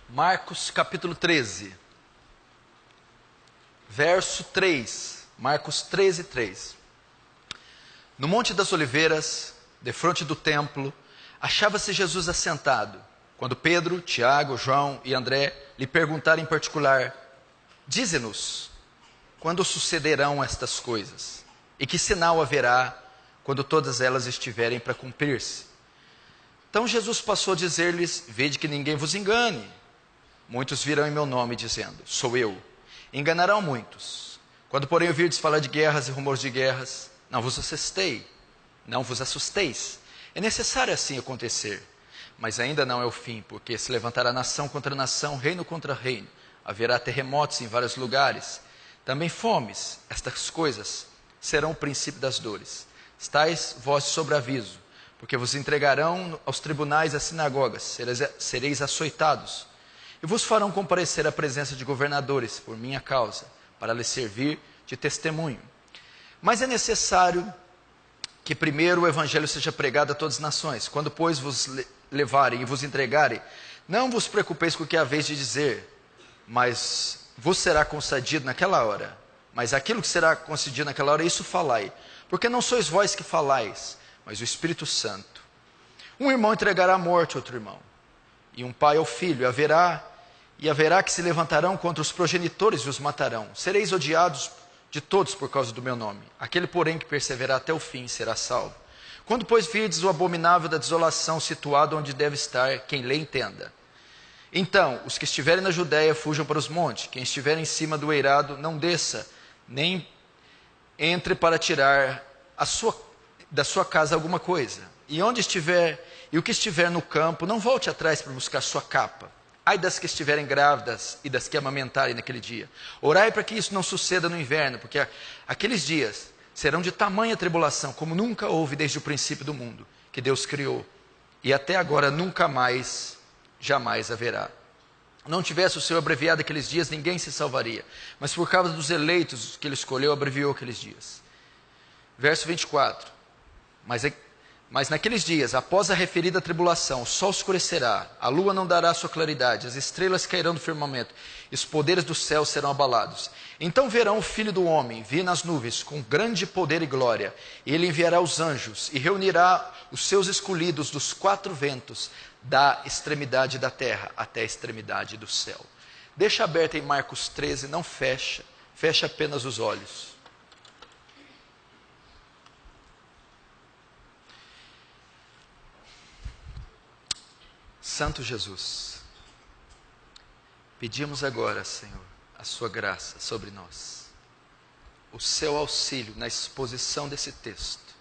Marcos capítulo 13, verso 3. Marcos 13, 3. No Monte das Oliveiras, defronte do templo, achava-se Jesus assentado, quando Pedro, Tiago, João e André lhe perguntaram em particular: dize-nos, quando sucederão estas coisas? E que sinal haverá quando todas elas estiverem para cumprir-se? Então Jesus passou a dizer-lhes: vede que ninguém vos engane. Muitos virão em meu nome dizendo: sou eu. Enganarão muitos. Quando porém ouvirdes falar de guerras e rumores de guerras, não vos assusteis. É necessário assim acontecer, mas ainda não é o fim, porque se levantará nação contra nação, reino contra reino. Haverá terremotos em vários lugares, também fomes. Estas coisas serão o princípio das dores. Estais vós de sobreaviso, porque vos entregarão aos tribunais e às sinagogas, sereis açoitados, e vos farão comparecer à presença de governadores por minha causa, para lhes servir de testemunho. Mas é necessário que primeiro o evangelho seja pregado a todas as nações. Quando, pois, vos levarem e vos entregarem, não vos preocupeis com o que haveis de dizer, mas vos será concedido naquela hora. Mas aquilo que será concedido naquela hora, isso falai. Porque não sois vós que falais, mas o Espírito Santo. Um irmão entregará à morte outro irmão, e um pai ao filho. Haverá que se levantarão contra os progenitores e os matarão. Sereis odiados de todos por causa do meu nome. Aquele, porém, que perseverar até o fim será salvo. Quando, pois, virdes o abominável da desolação situado onde deve estar, quem lê entenda. Então, os que estiverem na Judéia fujam para os montes. Quem estiver em cima do eirado não desça, nem entre para tirar da sua casa alguma coisa. E o que estiver no campo, não volte atrás para buscar sua capa. Ai das que estiverem grávidas e das que amamentarem naquele dia. Orai para que isso não suceda no inverno, porque aqueles dias serão de tamanha tribulação, como nunca houve desde o princípio do mundo, que Deus criou. E até agora nunca mais, jamais haverá. Não tivesse o Senhor abreviado aqueles dias, ninguém se salvaria. Mas por causa dos eleitos que Ele escolheu, abreviou aqueles dias. Verso 24. Mas naqueles dias, após a referida tribulação, o sol escurecerá, a lua não dará sua claridade, as estrelas cairão do firmamento, e os poderes do céu serão abalados. Então verão o Filho do Homem vir nas nuvens, com grande poder e glória. E ele enviará os anjos, e reunirá os seus escolhidos dos quatro ventos, da extremidade da terra até a extremidade do céu. Deixa aberto em Marcos 13, não fecha apenas os olhos. Santo Jesus, pedimos agora, Senhor, a sua graça sobre nós, o seu auxílio na exposição desse texto.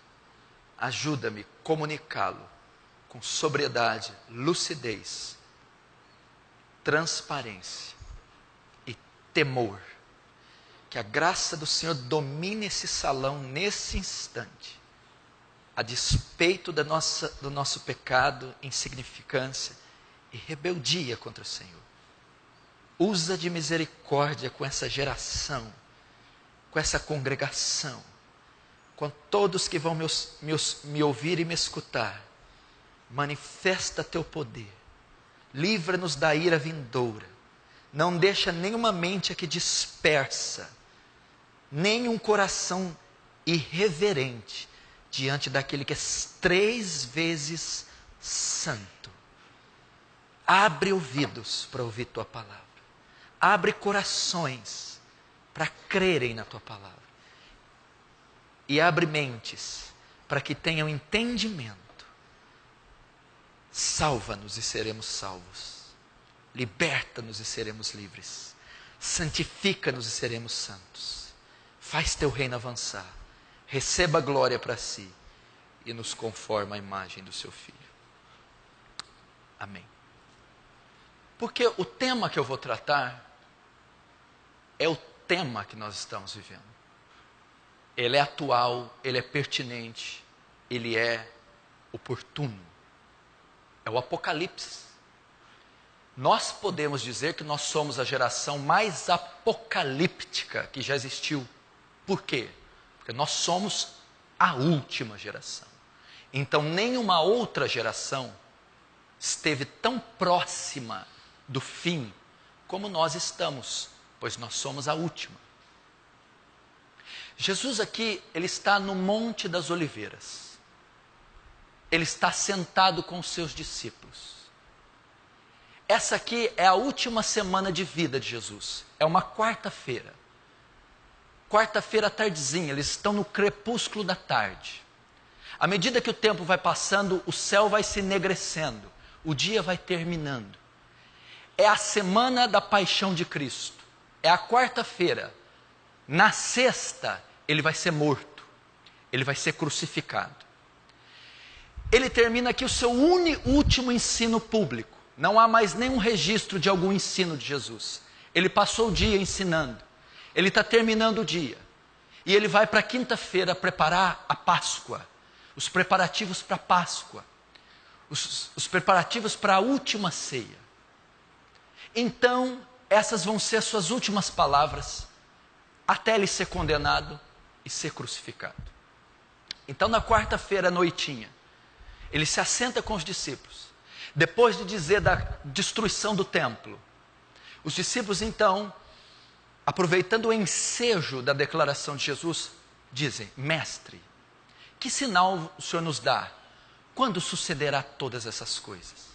Ajuda-me a comunicá-lo com sobriedade, lucidez, transparência e temor. Que a graça do Senhor domine esse salão nesse instante, a despeito do nosso pecado, insignificância e rebeldia contra o Senhor. Usa de misericórdia com essa geração, com essa congregação, com todos que vão me ouvir e me escutar. Manifesta teu poder, livra-nos da ira vindoura, não deixa nenhuma mente aqui dispersa, nem um coração irreverente, diante daquele que é 3 vezes santo. Abre ouvidos para ouvir tua palavra. Abre corações para crerem na tua palavra. E abre mentes para que tenham entendimento. Salva-nos e seremos salvos. Liberta-nos e seremos livres. Santifica-nos e seremos santos. Faz teu reino avançar. Receba a glória para si e nos conforma à imagem do seu Filho. Amém. Porque o tema que eu vou tratar é o tema que nós estamos vivendo. Ele é atual, ele é pertinente, ele é oportuno. É o Apocalipse. Nós podemos dizer que nós somos a geração mais apocalíptica que já existiu. Por quê? Porque nós somos a última geração. Então, nenhuma outra geração esteve tão próxima do fim, como nós estamos, pois nós somos a última. Jesus aqui, ele está no Monte das Oliveiras. Ele está sentado com os seus discípulos. Essa aqui é a última semana de vida de Jesus. É uma quarta-feira. Quarta-feira à tardezinha, eles estão no crepúsculo da tarde. À medida que o tempo vai passando, o céu vai se enegrecendo, o dia vai terminando. É a semana da paixão de Cristo. É a quarta-feira. Na sexta, ele vai ser morto. Ele vai ser crucificado. Ele termina aqui o seu último ensino público. Não há mais nenhum registro de algum ensino de Jesus. Ele passou o dia ensinando. Ele está terminando o dia. E ele vai para a quinta-feira preparar a Páscoa. Os preparativos para a Páscoa. Os preparativos para a última ceia. Então, essas vão ser as suas últimas palavras, até ele ser condenado e ser crucificado. Então, na quarta-feira à noitinha, ele se assenta com os discípulos. Depois de dizer da destruição do templo, os discípulos então, aproveitando o ensejo da declaração de Jesus, dizem: Mestre, que sinal o Senhor nos dá? Quando sucederá todas essas coisas?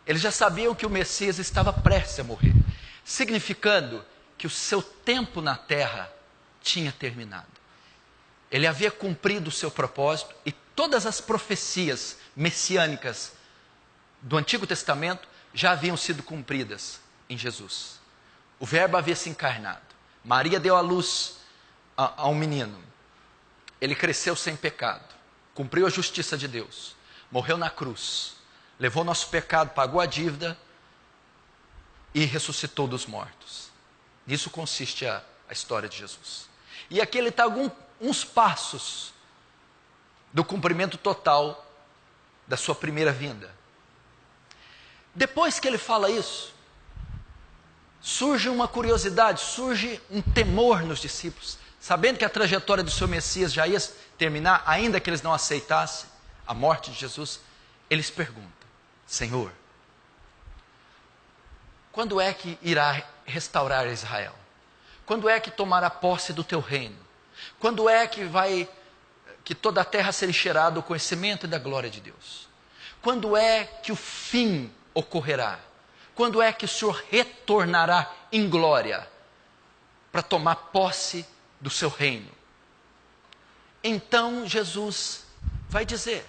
Eles já sabiam que o Messias estava prestes a morrer, significando que o seu tempo na terra tinha terminado. Ele havia cumprido o seu propósito e todas as profecias messiânicas do Antigo Testamento já haviam sido cumpridas em Jesus. O Verbo havia se encarnado. Maria deu à luz a um menino. Ele cresceu sem pecado, cumpriu a justiça de Deus, morreu na cruz, levou nosso pecado, pagou a dívida e ressuscitou dos mortos. Nisso consiste a história de Jesus. E aqui ele está uns passos do cumprimento total da sua primeira vinda. Depois que ele fala isso, surge uma curiosidade, surge um temor nos discípulos, sabendo que a trajetória do seu Messias já ia terminar, ainda que eles não aceitassem a morte de Jesus. Eles perguntam: Senhor, quando é que irá restaurar Israel? Quando é que tomará posse do teu reino? Quando é que toda a terra será encherada do conhecimento e da glória de Deus? Quando é que o fim ocorrerá? Quando é que o Senhor retornará em glória para tomar posse do seu reino? Então Jesus vai dizer.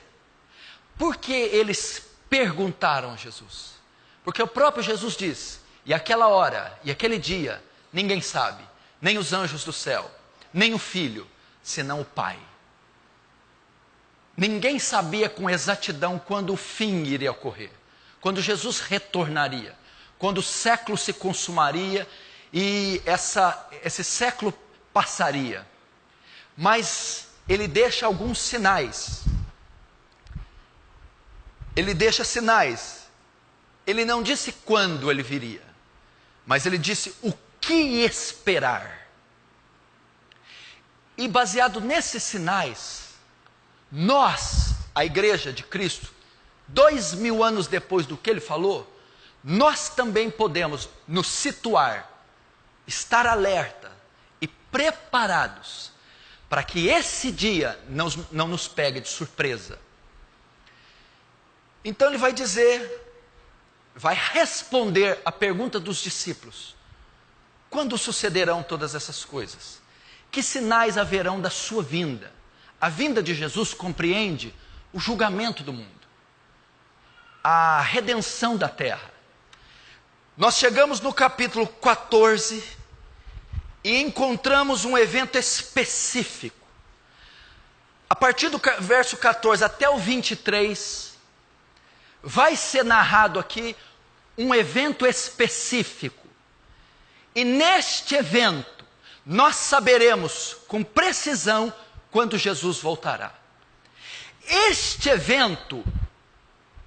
Por que eles perguntaram a Jesus? Porque o próprio Jesus diz: e aquela hora, e aquele dia, ninguém sabe, nem os anjos do céu, nem o Filho, senão o Pai. Ninguém sabia com exatidão quando o fim iria ocorrer, quando Jesus retornaria, quando o século se consumaria e esse século passaria. Mas ele deixa alguns sinais. Ele deixa sinais. Ele não disse quando ele viria, mas ele disse o que esperar. E baseado nesses sinais, nós, a Igreja de Cristo, 2000 anos depois do que ele falou, nós também podemos nos situar, estar alerta e preparados para que esse dia não nos pegue de surpresa. Então ele vai dizer, vai responder a pergunta dos discípulos: quando sucederão todas essas coisas? Que sinais haverão da sua vinda? A vinda de Jesus compreende o julgamento do mundo, a redenção da terra. Nós chegamos no capítulo 14 e encontramos um evento específico. A partir do verso 14 até o 23, vai ser narrado aqui um evento específico. E neste evento, nós saberemos com precisão quando Jesus voltará. Este evento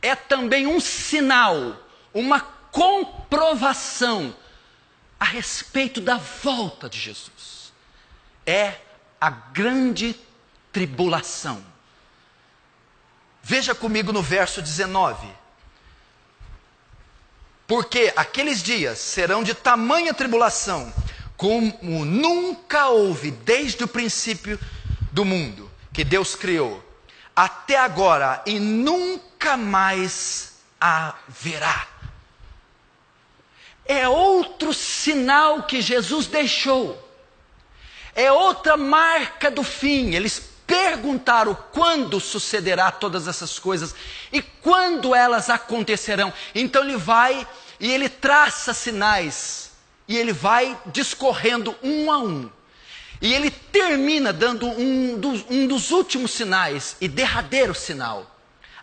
é também um sinal, uma comprovação a respeito da volta de Jesus. É a grande tribulação. Veja comigo no verso 19. Porque aqueles dias serão de tamanha tribulação, como nunca houve desde o princípio do mundo, que Deus criou, até agora, e nunca mais haverá. É outro sinal que Jesus deixou. É outra marca do fim. Eles perguntaram quando sucederá todas essas coisas e quando elas acontecerão. Então ele vai e ele traça sinais e ele vai discorrendo um a um. E ele termina dando um dos últimos sinais e derradeiro sinal.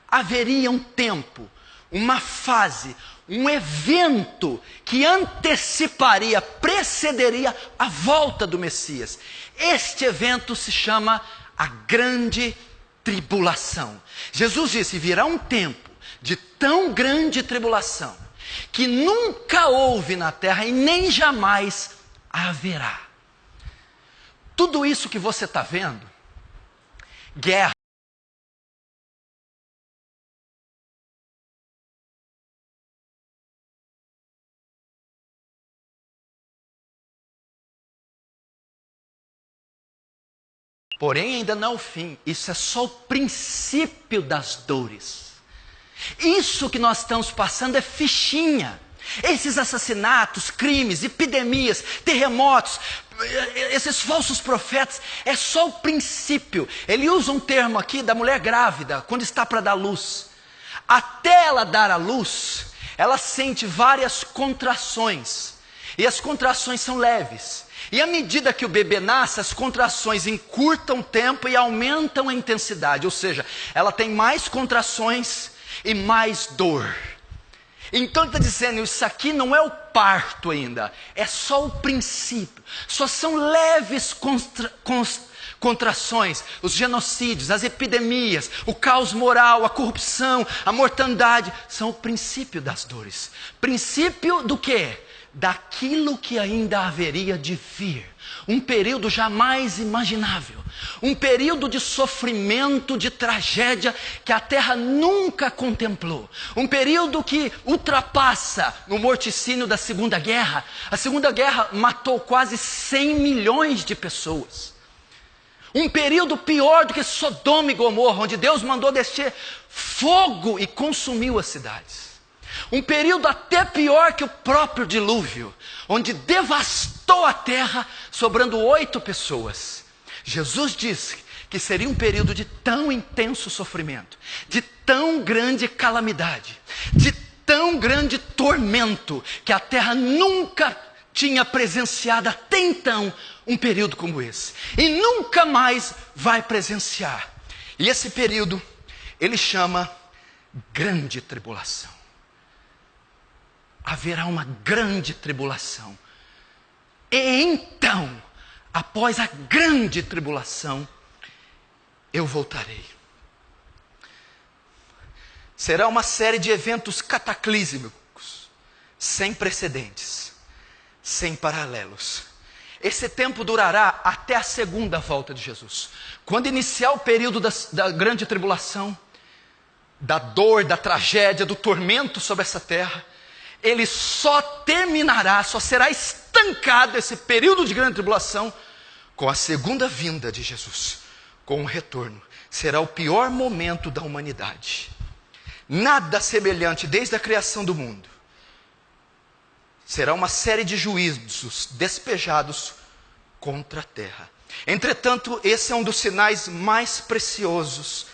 Haveria um tempo, uma fase, um evento que anteciparia, precederia a volta do Messias. Este evento se chama a grande tribulação. Jesus disse: virá um tempo de tão grande tribulação que nunca houve na terra e nem jamais haverá. Tudo isso que você está vendo, guerra, porém ainda não é o fim. Isso é só o princípio das dores. Isso que nós estamos passando é fichinha. Esses assassinatos, crimes, epidemias, terremotos, esses falsos profetas, é só o princípio. Ele usa um termo aqui da mulher grávida, quando está para dar luz. Até ela dar a luz, ela sente várias contrações. E as contrações são leves. E à medida que o bebê nasce, as contrações encurtam o tempo e aumentam a intensidade. Ou seja, ela tem mais contrações e mais dor. Então ele está dizendo, isso aqui não é o parto ainda, é só o princípio. Só são leves contrações, os genocídios, as epidemias, o caos moral, a corrupção, a mortandade, são o princípio das dores. Princípio do quê? Daquilo que ainda haveria de vir. Um período jamais imaginável. Um período de sofrimento, de tragédia que a terra nunca contemplou. Um período que ultrapassa o morticínio da Segunda Guerra. A Segunda Guerra matou quase 100 milhões de pessoas. Um período pior do que Sodoma e Gomorra, onde Deus mandou descer fogo e consumiu as cidades. Um período até pior que o próprio dilúvio, onde devastou a terra, sobrando 8 pessoas. Jesus disse que seria um período de tão intenso sofrimento, de tão grande calamidade, de tão grande tormento, que a terra nunca tinha presenciado até então um período como esse. E nunca mais vai presenciar. E esse período, ele chama grande tribulação. Haverá uma grande tribulação. E então, após a grande tribulação, eu voltarei. Será uma série de eventos cataclísmicos, sem precedentes, sem paralelos. Esse tempo durará até a segunda volta de Jesus. Quando iniciar o período da grande tribulação, da dor, da tragédia, do tormento sobre essa terra, ele só terminará, só será estancado esse período de grande tribulação com a segunda vinda de Jesus, com o retorno. Será o pior momento da humanidade. Nada semelhante desde a criação do mundo. Será uma série de juízos despejados contra a terra. Entretanto, esse é um dos sinais mais precisos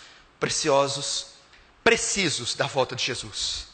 da volta de Jesus.